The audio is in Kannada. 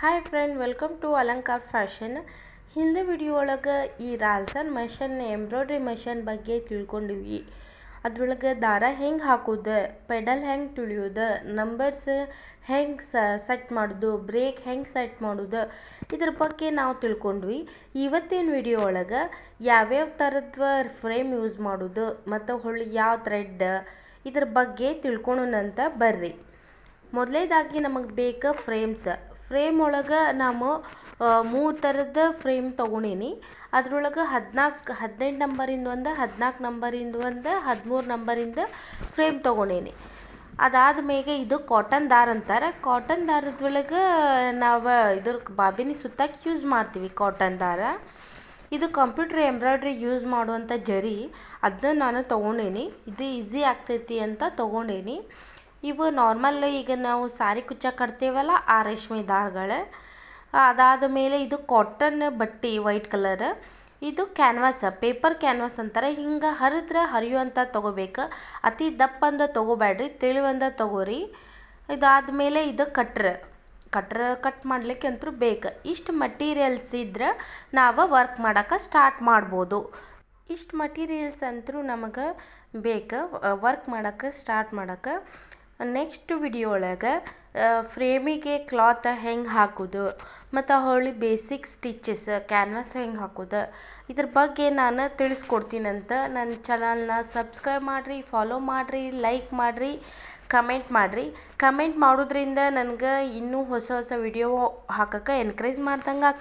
Hi friend, welcome to Alankar fashion. ಹಿಂದೆ ವಿಡಿಯೋ ಒಳಗೆ ಈ ರಾಲ್ಸನ್ ಮಷನ್ ಎಂಬ್ರಾಯ್ಡ್ರಿ ಮಷನ್ ಬಗ್ಗೆ ತಿಳ್ಕೊಂಡಿವಿ. ಅದ್ರೊಳಗೆ ದಾರ ಹೆಂಗೆ ಹಾಕೋದು, ಪೆಡಲ್ ಹೆಂಗೆ ತುಳಿಯೋದು, ನಂಬರ್ಸ್ ಹೆಂಗೆ ಸೆಟ್ ಮಾಡೋದು, ಬ್ರೇಕ್ ಹೆಂಗೆ ಸೆಟ್ ಮಾಡೋದು, ಇದ್ರ ಬಗ್ಗೆ ನಾವು ತಿಳ್ಕೊಂಡ್ವಿ. ಇವತ್ತಿನ ವಿಡಿಯೋ ಒಳಗೆ ಯಾವ್ಯಾವ ಥರದ್ದು ಫ್ರೇಮ್ ಯೂಸ್ ಮಾಡೋದು ಮತ್ತು ಹೊಳ್ಳಿ ಯಾವ ಥ್ರೆಡ್ ಇದ್ರ ಬಗ್ಗೆ ತಿಳ್ಕೊಳೋಣಂತ ಬರ್ರಿ. ಮೊದಲೇದಾಗಿ ನಮಗೆ ಬೇಕು ಫ್ರೇಮ್ ಒಳಗೆ ನಾವು 3 ಥರದ ಫ್ರೇಮ್ ತೊಗೊಂಡೀನಿ. ಅದ್ರೊಳಗೆ 18 ನಂಬರಿಂದ ಒಂದು, 14 ನಂಬರಿಂದ ಒಂದು, 13 ನಂಬರಿಂದ ಫ್ರೇಮ್ ತೊಗೊಂಡೀನಿ. ಅದಾದ ಮೇಲೆ ಇದು ಕಾಟನ್ ದಾರ ಅಂತಾರೆ. ಕಾಟನ್ ದಾರದೊಳಗೆ ನಾವು ಇದ್ರ ಬಾಬಿನಿ ಸುತ್ತಕ್ಕೆ ಯೂಸ್ ಮಾಡ್ತೀವಿ. ಕಾಟನ್ ದಾರ ಇದು ಕಂಪ್ಯೂಟರ್ ಎಂಬ್ರಾಯ್ಡ್ರಿ ಯೂಸ್ ಮಾಡುವಂಥ ಜರಿ, ಅದನ್ನ ನಾನು ತೊಗೊಂಡೀನಿ. ಇದು ಈಸಿ ಆಗ್ತೈತಿ ಅಂತ ತೊಗೊಂಡೀನಿ. ಇವು ನಾರ್ಮಲ್ ಈಗ ನಾವು ಸಾರಿ ಕುಚ್ಚ ಕಟ್ತೇವಲ್ಲ ಆ ರೇಷ್ಮೆ ದಾರಗಳು. ಅದಾದ ಮೇಲೆ ಇದು ಕಾಟನ್ ಬಟ್ಟೆ ವೈಟ್ ಕಲರ್. ಇದು ಕ್ಯಾನ್ವಾಸ್, ಪೇಪರ್ ಕ್ಯಾನ್ವಾಸ್ ಅಂತಾರೆ. ಹಿಂಗೆ ಹರಿದ್ರೆ ಹರಿಯುವಂಥ ತೊಗೋಬೇಕು. ಅತಿ ದಪ್ಪಂದ ತೊಗೋಬೇಡ್ರಿ, ತಿಳಿವಂದ ತೊಗೋರಿ. ಇದಾದಮೇಲೆ ಇದು ಕಟ್ ಮಾಡ್ಲಿಕ್ಕೆ ಅಂತೂ ಬೇಕು. ಇಷ್ಟು ಮಟೀರಿಯಲ್ಸ್ ಇದ್ರೆ ನಾವು ವರ್ಕ್ ಮಾಡೋಕೆ ಸ್ಟಾರ್ಟ್ ಮಾಡ್ಬೋದು. ಇಷ್ಟು ಮಟೀರಿಯಲ್ಸ್ ಅಂತೂ ನಮಗೆ ಬೇಕು ವರ್ಕ್ ಮಾಡೋಕ್ಕೆ ಸ್ಟಾರ್ಟ್ ಮಾಡೋಕ್ಕೆ. ನೆಕ್ಸ್ಟ್ ವಿಡಿಯೋ ಒಳಗೆ ಫ್ರೇಮಿಗೆ ಕ್ಲಾತ್ ಹೆಂಗೆ ಹಾಕೋದು ಮತ್ತು ಹೊಳ್ಳಿ ಬೇಸಿಕ್ ಸ್ಟಿಚಸ್ ಕ್ಯಾನ್ವಾಸ್ ಹೆಂಗೆ ಹಾಕೋದು ಇದ್ರ ಬಗ್ಗೆ ನಾನು ತಿಳಿಸ್ಕೊಡ್ತೀನಂತ. ನನ್ನ ಚಾನಲ್ನ ಸಬ್ಸ್ಕ್ರೈಬ್ ಮಾಡಿರಿ, ಫಾಲೋ ಮಾಡಿರಿ, ಲೈಕ್ ಮಾಡಿರಿ, ಕಮೆಂಟ್ ಮಾಡಿರಿ. ಕಮೆಂಟ್ ಮಾಡೋದ್ರಿಂದ ನನಗೆ ಇನ್ನೂ ಹೊಸ ವಿಡಿಯೋ ಹಾಕೋಕ್ಕೆ ಎನ್ಕರೇಜ್ ಮಾಡ್ದಂಗೆ ಆಗ್ತದೆ.